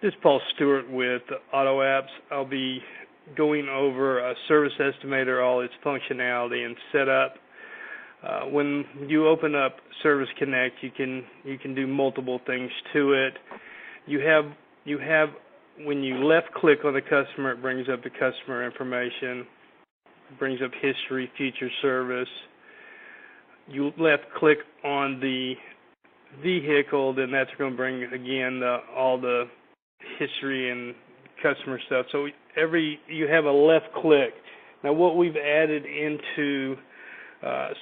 This is Paul Stewart with Auto Apps. I'll be going over a Service Estimator, all its functionality and setup. When you open up Service Connect, you can do multiple things to it. You have when you left click on the customer, it brings up the customer information, brings up history, future service. You left click on the vehicle, then that's going to bring again all the history and customer stuff. So you have a left click. Now what we've added into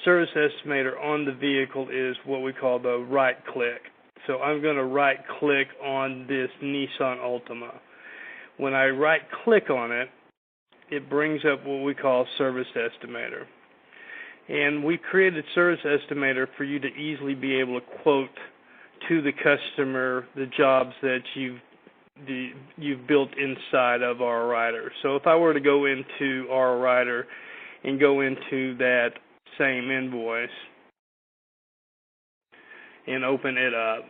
Service Estimator on the vehicle is what we call the right click. So I'm going to right click on this Nissan Altima. When I right click on it, it brings up what we call Service Estimator. And we created Service Estimator for you to easily be able to quote to the customer the jobs that you've built inside of our Writer. So if I were to go into our Writer and go into that same invoice and open it up,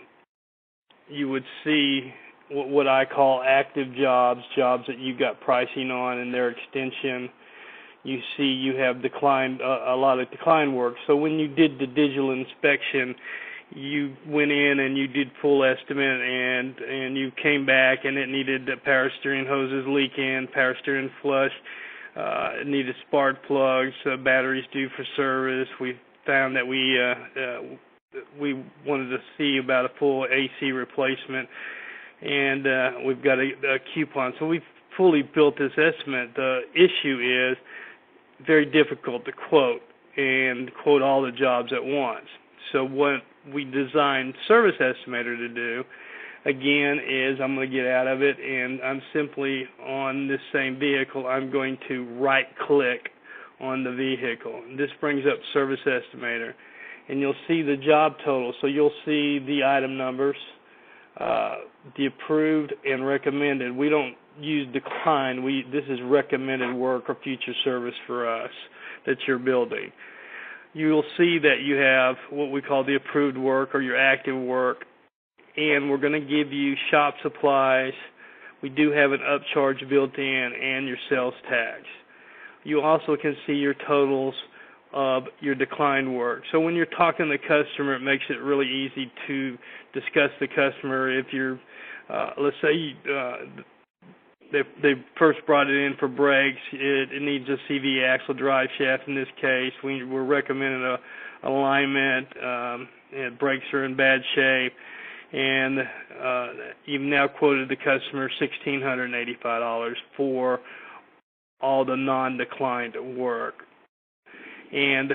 you would see what I call active jobs that you got pricing on and their extension. You see you have declined a lot of decline work. So when you did the digital inspection, you went in and you did full estimate, and you came back and it needed the power steering hoses leaking, power steering flush, it needed spark plugs, batteries due for service. We found that we wanted to see about a full AC replacement, and we've got a coupon. So we've fully built this estimate. The issue is very difficult to quote and quote all the jobs at once. So what we designed Service Estimator to do, again, is I'm going to get out of it, and I'm simply on this same vehicle, I'm going to right-click on the vehicle. This brings up Service Estimator, and you'll see the job total. So you'll see the item numbers, the approved and recommended. We don't use decline. This is recommended work or future service for us that you're building. You'll see that you have what we call the approved work or your active work, and we're going to give you shop supplies. We do have an upcharge built in and your sales tax. You also can see your totals of your declined work. So when you're talking to the customer, it makes it really easy to discuss the customer. If you're, let's say they first brought it in for brakes, it needs a CV axle drive shaft in this case. We're recommending a alignment, and brakes are in bad shape, and you've now quoted the customer $1,685 for all the non-declined work. And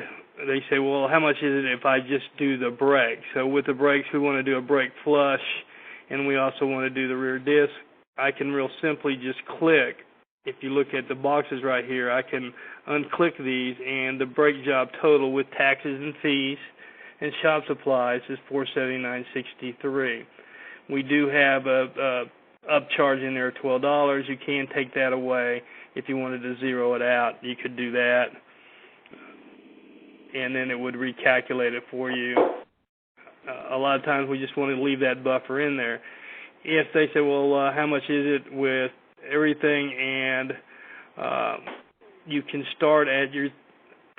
they say, well, how much is it if I just do the brakes? So with the brakes, we want to do a brake flush, and we also want to do the rear disc. I can real simply just click. If you look at the boxes right here, I can unclick these, and the brake job total with taxes and fees and shop supplies is $479.63. We do have a upcharge in there of $12. You can take that away. If you wanted to zero it out, you could do that, and then it would recalculate it for you. A lot of times we just want to leave that buffer in there. If they say, well, how much is it with everything, and you can start at your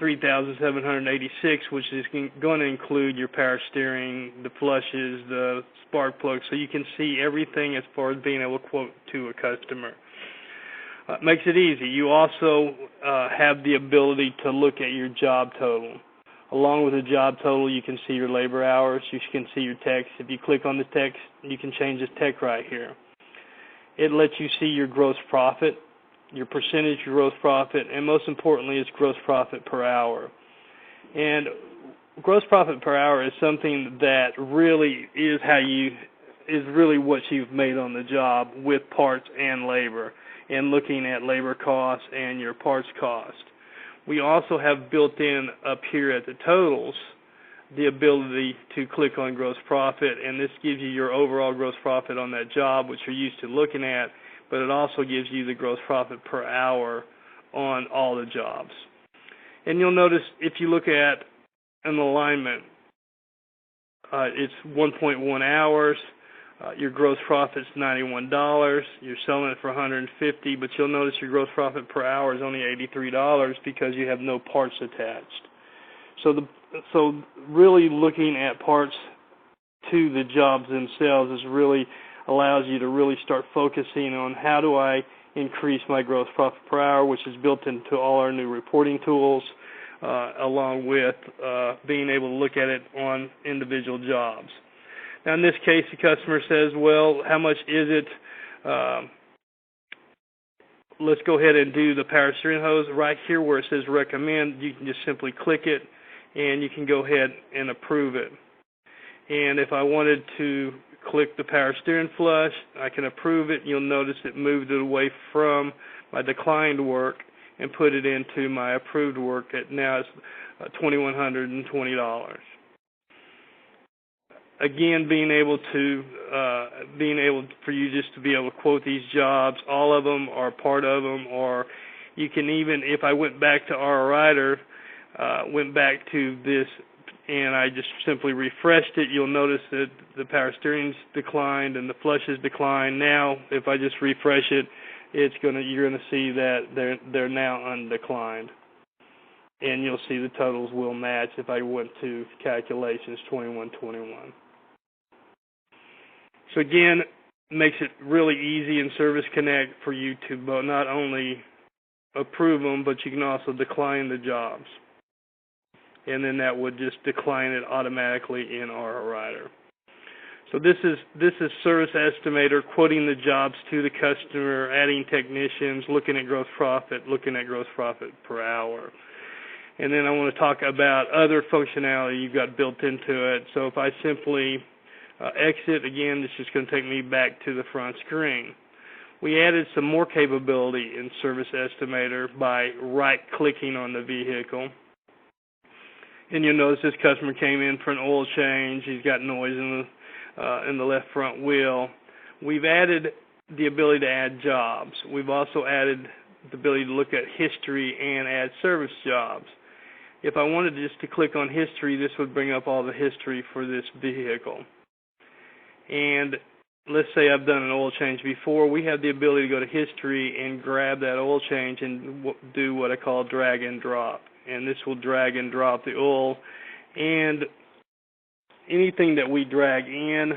$3,786, which is going to include your power steering, the flushes, the spark plugs, so you can see everything as far as being able to quote to a customer. Makes it easy. You also have the ability to look at your job total. Along with the job total, you can see your labor hours, you can see your text. If you click on the text, you can change the text right here. It lets you see your gross profit, your percentage of gross profit, and most importantly, it's gross profit per hour. And gross profit per hour is something that really is really what you've made on the job with parts and labor, and looking at labor costs and your parts cost. We also have built in up here at the totals the ability to click on gross profit, and this gives you your overall gross profit on that job, which you're used to looking at, but it also gives you the gross profit per hour on all the jobs. And you'll notice if you look at an alignment, it's 1.1 hours. Your gross profit's $91. You're selling it for $150, but you'll notice your gross profit per hour is only $83 because you have no parts attached. So really looking at parts to the jobs themselves is really allows you to really start focusing on how do I increase my gross profit per hour, which is built into all our new reporting tools, along with being able to look at it on individual jobs. Now, in this case, the customer says, well, how much is it? Let's go ahead and do the power steering hose. Right here where it says recommend, you can just simply click it, and you can go ahead and approve it. And if I wanted to click the power steering flush, I can approve it. You'll notice it moved it away from my declined work and put it into my approved work. Now it's $2,120. Again, being able for you just to be able to quote these jobs, all of them or part of them, or you can even, if I went back to our writer, went back to this, and I just simply refreshed it, you'll notice that the power steering's declined and the flush is declined. Now, if I just refresh it, you're gonna see that they're now undeclined, and you'll see the totals will match if I went to calculations 2121. So again, makes it really easy in Service Connect for you to not only approve them, but you can also decline the jobs. And then that would just decline it automatically in our writer. So this is Service Estimator, quoting the jobs to the customer, adding technicians, looking at gross profit per hour. And then I want to talk about other functionality you've got built into it. So if I simply exit, again, this is going to take me back to the front screen. We added some more capability in Service Estimator by right-clicking on the vehicle. And you'll notice this customer came in for an oil change. He's got noise in the left front wheel. We've added the ability to add jobs. We've also added the ability to look at history and add service jobs. If I wanted just to click on history, this would bring up all the history for this vehicle. And let's say I've done an oil change before. We have the ability to go to history and grab that oil change and do what I call drag and drop. And this will drag and drop the oil. And anything that we drag in,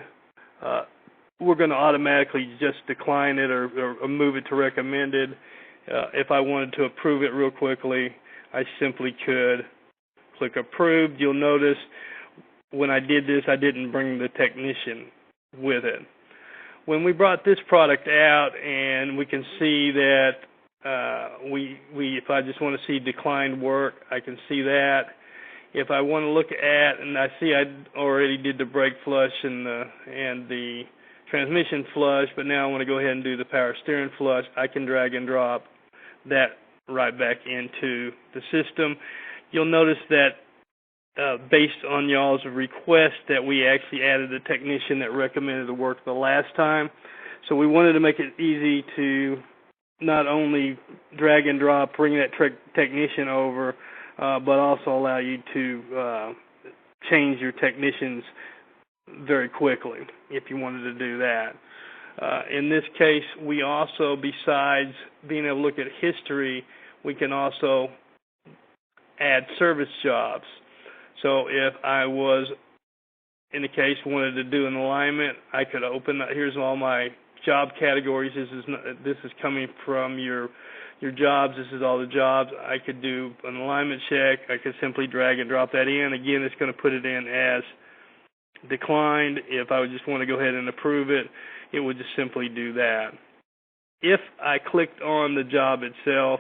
we're going to automatically just decline it or move it to recommended. If I wanted to approve it real quickly, I simply could click approved. You'll notice when I did this, I didn't bring the technician with it. When we brought this product out, and we can see that if I just want to see declined work, I can see that. If I want to look at, and I see I already did the brake flush and the transmission flush, but now I want to go ahead and do the power steering flush, I can drag and drop that right back into the system. You'll notice that based on y'all's request that we actually added a technician that recommended the work the last time. So we wanted to make it easy to not only drag and drop, bring that technician over, but also allow you to change your technicians very quickly if you wanted to do that. In this case, we also, besides being able to look at history, we can also add service jobs. So if I was, in the case, wanted to do an alignment, I could open, here's all my job categories. This is coming from your jobs. This is all the jobs. I could do an alignment check. I could simply drag and drop that in. Again, it's going to put it in as declined. If I would just want to go ahead and approve it, it would just simply do that. If I clicked on the job itself,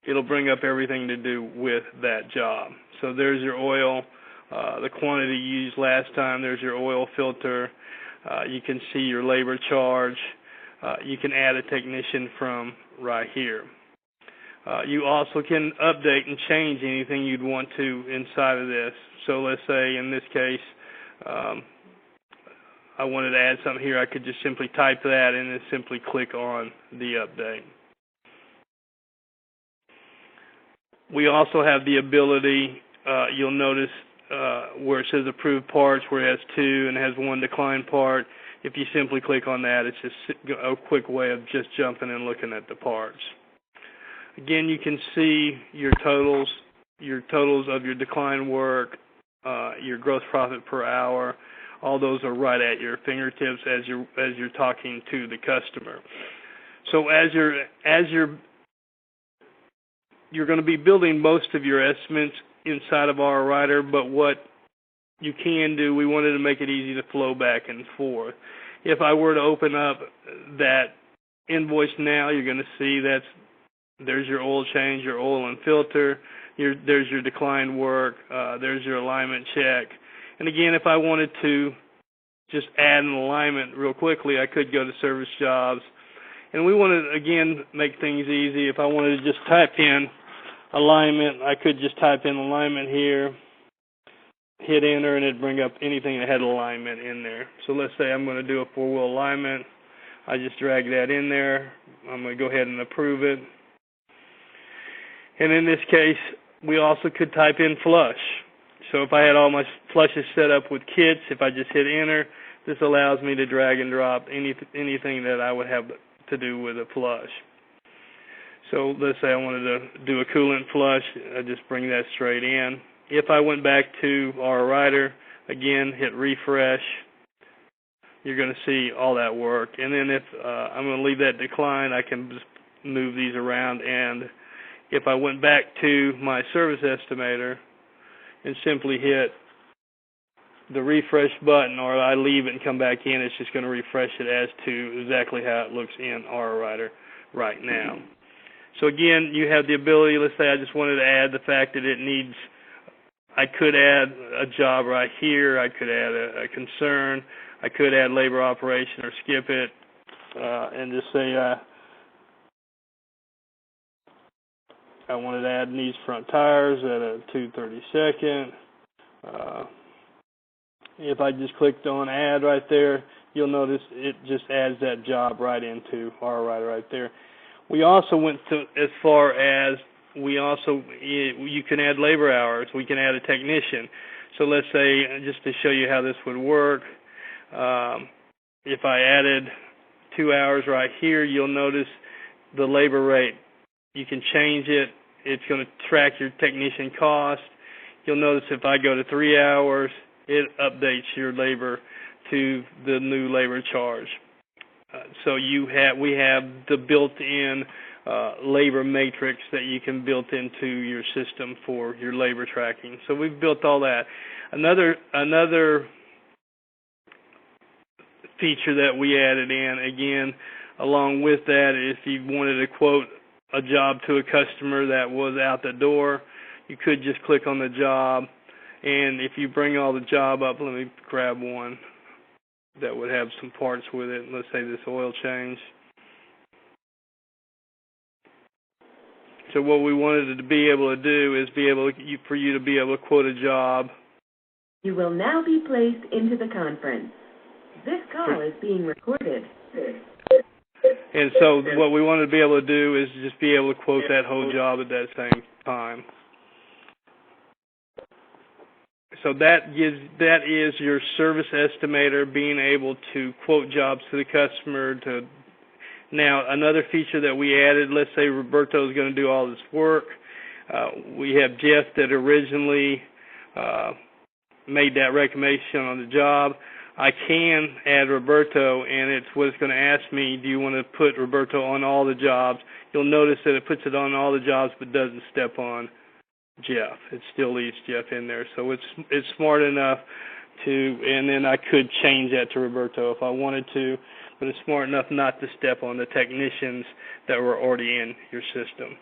it'll bring up everything to do with that job. So there's your oil, the quantity used last time. There's your oil filter. You can see your labor charge. You can add a technician from right here. You also can update and change anything you'd want to inside of this. So let's say in this case, I wanted to add something here. I could just simply type that and then simply click on the update. We also have the ability, you'll notice where it says approved parts, where it has 2 and has 1 declined part. If you simply click on that, it's just a quick way of just jumping and looking at the parts. Again, you can see your totals of your declined work, your gross profit per hour. All those are right at your fingertips as you're talking to the customer. So as you're going to be building most of your estimates inside of our writer, but what you can do, we wanted to make it easy to flow back and forth. If I were to open up that invoice now, you're going to see there's your oil change, your oil and filter, there's your declined work, there's your alignment check. And again, if I wanted to just add an alignment real quickly, I could go to service jobs. And we want to, again, make things easy. If I wanted to just type in alignment, I could just type in alignment here, hit enter, and it'd bring up anything that had alignment in there. So let's say I'm going to do a 4-wheel alignment. I just drag that in there. I'm going to go ahead and approve it. And in this case, we also could type in flush. So if I had all my flushes set up with kits, if I just hit enter, this allows me to drag and drop anything that I would have to do with a flush. So let's say I wanted to do a coolant flush, I just bring that straight in. If I went back to our writer, again, hit refresh, you're going to see all that work. And then if I'm going to leave that decline, I can just move these around. And if I went back to my service estimator and simply hit the refresh button, or I leave it and come back in, it's just going to refresh it as to exactly how it looks in our writer right now. So again, you have the ability, let's say I just wanted to add the fact that it needs, I could add a job right here, I could add a concern, I could add labor operation or skip it, and just say I wanted to add needs front tires at a 2/32. If I just clicked on add right there, you'll notice it just adds that job right into our writer right there. We also went to as far as you can add labor hours. We can add a technician. So let's say, just to show you how this would work, if I added 2 hours right here, you'll notice the labor rate. You can change it. It's going to track your technician cost. You'll notice if I go to 3 hours, it updates your labor to the new labor charge. So we have the built-in labor matrix that you can build into your system for your labor tracking. So we've built all that. Another feature that we added in, again, along with that, if you wanted to quote a job to a customer that was out the door, you could just click on the job, and if you bring all the job up, let me grab one that would have some parts with it. Let's say this oil change. So what we wanted to be able to do is for you to be able to quote a job. You will now be placed into the conference. This call is being recorded. And so what we wanted to be able to do is just be able to quote that whole job at that same time. So that is your service estimator being able to quote jobs to the customer. Now, another feature that we added, let's say Roberto is going to do all this work. We have Jeff that originally made that recommendation on the job. I can add Roberto, and what it's going to ask me, do you want to put Roberto on all the jobs? You'll notice that it puts it on all the jobs but doesn't step on Jeff. It still leaves Jeff in there. So it's smart enough and then I could change that to Roberto if I wanted to, but it's smart enough not to step on the technicians that were already in your system.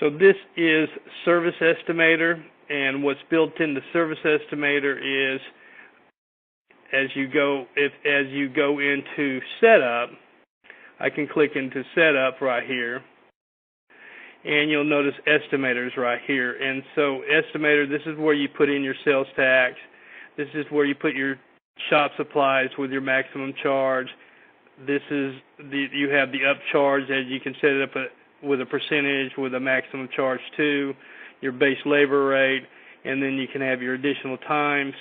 So this is Service Estimator, and what's built into Service Estimator is as you go into Setup, I can click into Setup right here, and you'll notice Estimators right here. And so Estimator, this is where you put in your sales tax. This is where you put your shop supplies with your maximum charge. You have the upcharge, as you can set it up with a percentage with a maximum charge too. your base labor rate, and then you can have your additional times.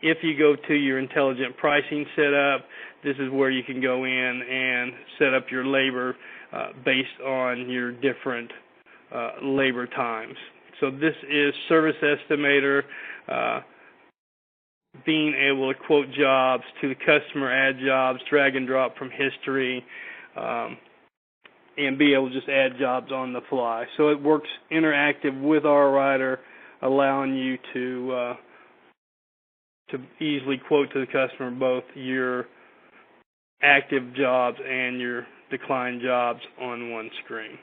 If you go to your intelligent pricing setup, this is where you can go in and set up your labor based on your different labor times. So this is Service Estimator, being able to quote jobs to the customer, add jobs, drag and drop from history, and be able to just add jobs on the fly. So it works interactive with RWriter, allowing you to easily quote to the customer both your active jobs and your declined jobs on one screen.